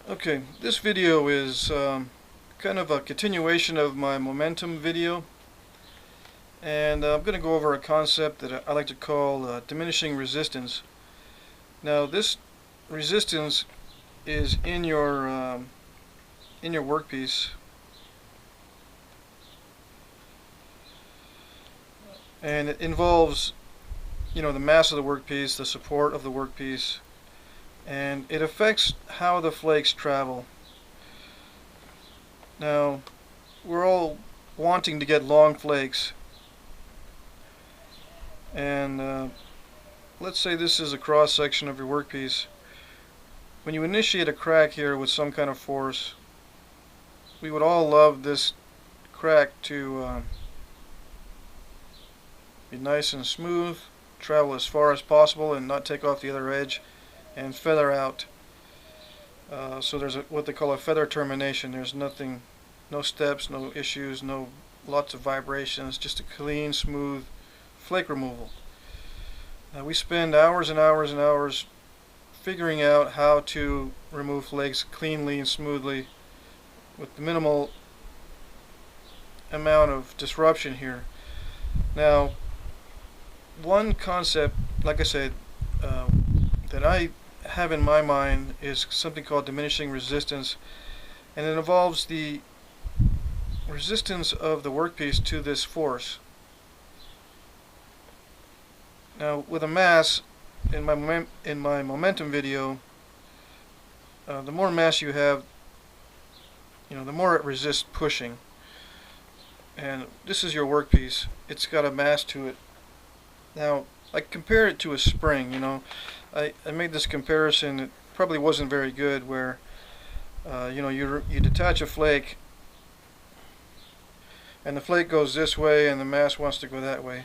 Okay, this video is kind of a continuation of my momentum video, and I'm going to go over a concept that I like to call diminishing resistance. Now, this resistance is in your workpiece, and it involves, the mass of the workpiece, the support of the workpiece, and it affects how the flakes travel. Now, we're all wanting to get long flakes, and let's say this is a cross section of your workpiece. When you initiate a crack here with some kind of force, we would all love this crack to be nice and smooth, travel as far as possible and not take off the other edge and feather out. So there's what they call a feather termination. There's nothing, no steps, no issues, no lots of vibrations, just a clean, smooth flake removal. Now we spend hours and hours and hours figuring out how to remove flakes cleanly and smoothly with the minimal amount of disruption here. Now, one concept, like I said, that I have in my mind is something called diminishing resistance, and it involves the resistance of the workpiece to this force. Now, with a mass, in my momentum video, the more mass you have, the more it resists pushing. And this is your workpiece. It's got a mass to it. Now, I compare it to a spring. I made this comparison. It probably wasn't very good. Where you detach a flake, and the flake goes this way, and the mass wants to go that way.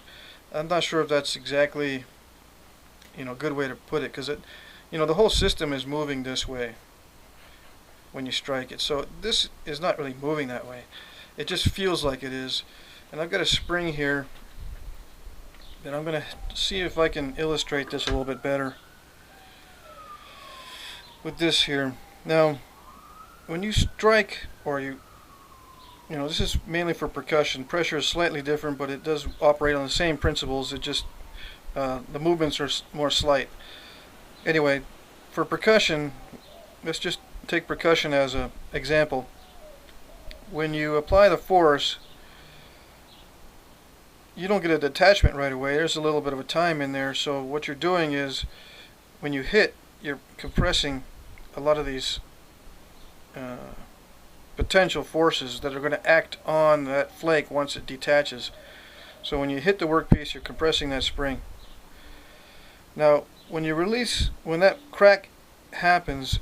I'm not sure if that's exactly a good way to put it, because the whole system is moving this way when you strike it. So this is not really moving that way. It just feels like it is. And I've got a spring here, and I'm going to see if I can illustrate this a little bit better with this here. Now, when you strike, or this is mainly for percussion. Pressure is slightly different, but it does operate on the same principles. It just the movements are more slight. Anyway, for percussion, let's just take percussion as an example. When you apply the force, you don't get a detachment right away. There's a little bit of a time in there. So what you're doing is, when you hit, you're compressing a lot of these potential forces that are going to act on that flake once it detaches. So when you hit the workpiece, you're compressing that spring. Now, when that crack happens,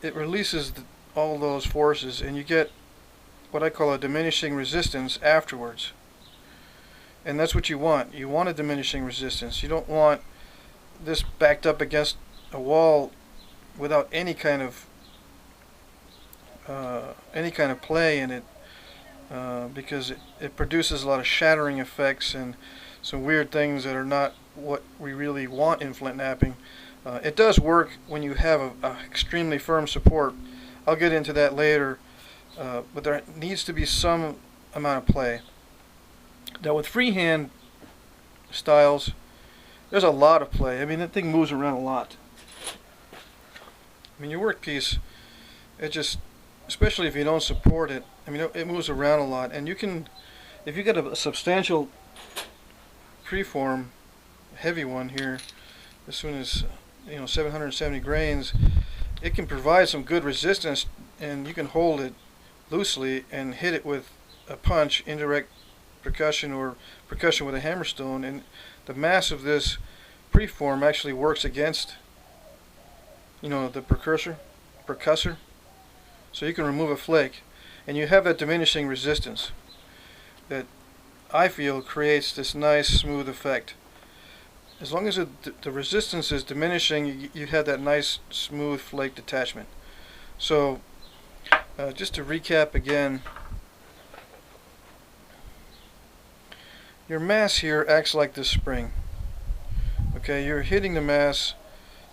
it releases all those forces, and you get what I call a diminishing resistance afterwards. And that's what you want. You want a diminishing resistance. You don't want this backed up against a wall without any kind of play in it, because it produces a lot of shattering effects and some weird things that are not what we really want in flint knapping. It does work when you have a extremely firm support. I'll get into that later, but there needs to be some amount of play. Now, with freehand styles, there's a lot of play. I mean, that thing moves around a lot. I mean, your workpiece, it just, especially if you don't support it, it moves around a lot. And you can, if you get a substantial preform, heavy one here, this one is 770 grains, it can provide some good resistance, and you can hold it loosely and hit it with a punch, indirect percussion, or percussion with a hammerstone, and the mass of this preform actually works against the percussor, so you can remove a flake, and you have that diminishing resistance that I feel creates this nice smooth effect. As long as the resistance is diminishing, you have that nice smooth flake detachment. So just to recap again, your mass here acts like this spring. Okay, you're hitting the mass,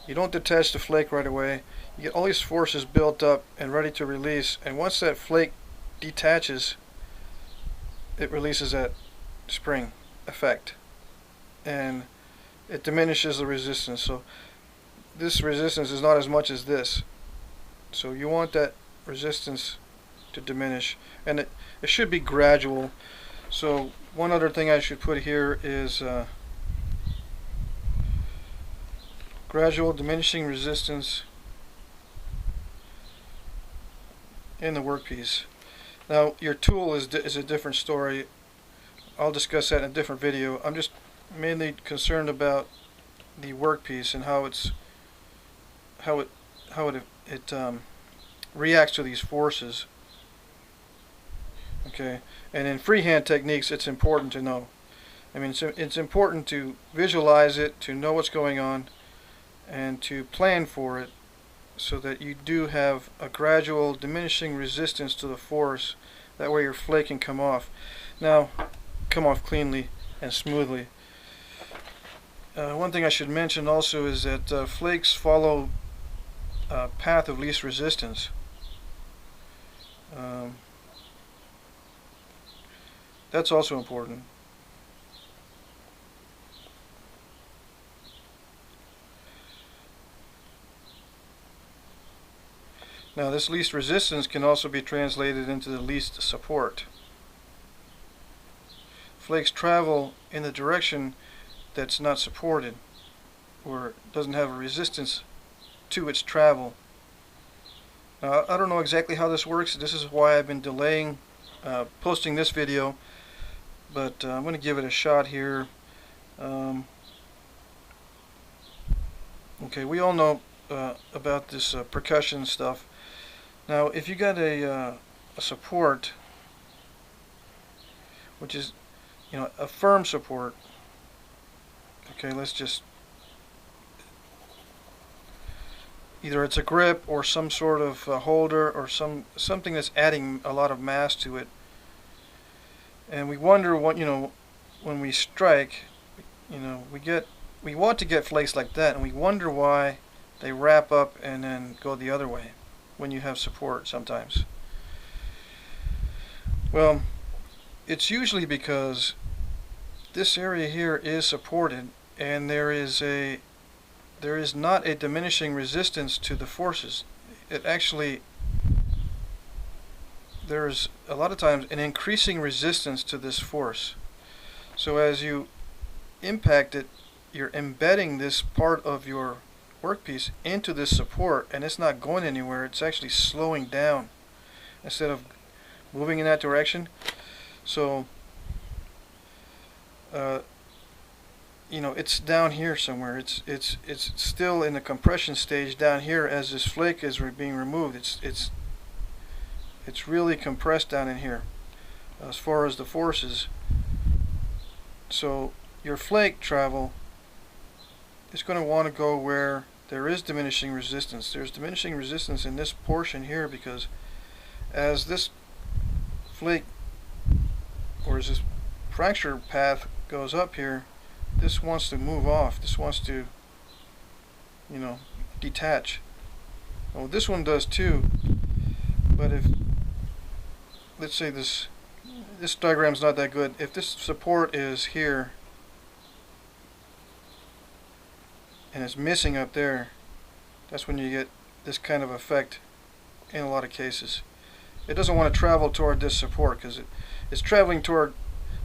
you don't detach the flake right away, You get all these forces built up and ready to release, and once that flake detaches, it releases that spring effect, and it diminishes the resistance. So this resistance is not as much as this. So you want that resistance to diminish, and it should be gradual. So one other thing I should put here is gradual diminishing resistance in the workpiece. Now your tool is a different story. I'll discuss that in a different video. I'm just mainly concerned about the workpiece and how it reacts to these forces. Okay, and in freehand techniques, it's important to know. I mean, it's important to visualize it, to know what's going on, and to plan for it, so that you do have a gradual diminishing resistance to the force. That way your flake can come off. Now, come off cleanly and smoothly. One thing I should mention also is that flakes follow a path of least resistance. That's also important. Now this least resistance can also be translated into the least support. Flakes travel in the direction that's not supported, or doesn't have a resistance to its travel. Now I don't know exactly how this works. This is why I've been delaying posting this video, but I'm going to give it a shot here. Okay, we all know about this percussion stuff. Now if you got a support, which is, you know, a firm support. Okay, let's just, either it's a grip or some sort of holder or something that's adding a lot of mass to it. And we wonder what, you know, when we strike, you know, we want to get flakes like that, and we wonder why they wrap up and then go the other way when you have support sometimes. Well, it's usually because this area here is supported, and there is not a diminishing resistance to the forces. It actually, there's a lot of times an increasing resistance to this force. So as you impact it, you're embedding this part of your workpiece into this support, and it's not going anywhere. It's actually slowing down instead of moving in that direction. So you know, it's down here somewhere. It's still in the compression stage down here as this flake is being removed. It's really compressed down in here as far as the forces. So your flake travel is going to want to go where there is diminishing resistance. There's diminishing resistance in this portion here, because as this flake, or as this fracture path goes up here, this wants to move off. This wants to, you know, detach. Well, this one does too. But if, let's say this diagram's not that good. If this support is here and it's missing up there, that's when you get this kind of effect in a lot of cases. It doesn't want to travel toward this support because it's traveling toward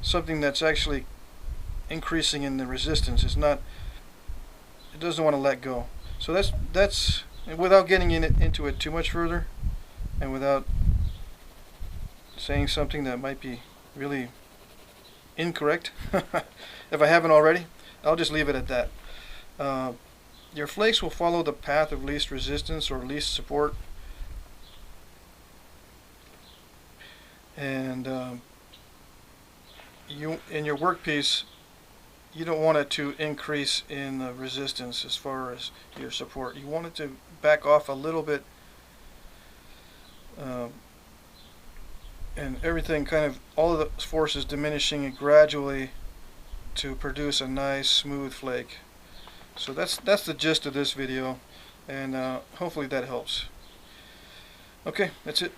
something that's actually increasing in the resistance. It doesn't want to let go. So that's without getting into it too much further, and without saying something that might be really incorrect, if I haven't already, I'll just leave it at that. Your flakes will follow the path of least resistance or least support, and you, in your workpiece, you don't want it to increase in the resistance as far as your support. You want it to back off a little bit, and everything kind of, all of the forces diminishing gradually to produce a nice smooth flake. So that's the gist of this video. and hopefully that helps. Okay, that's it.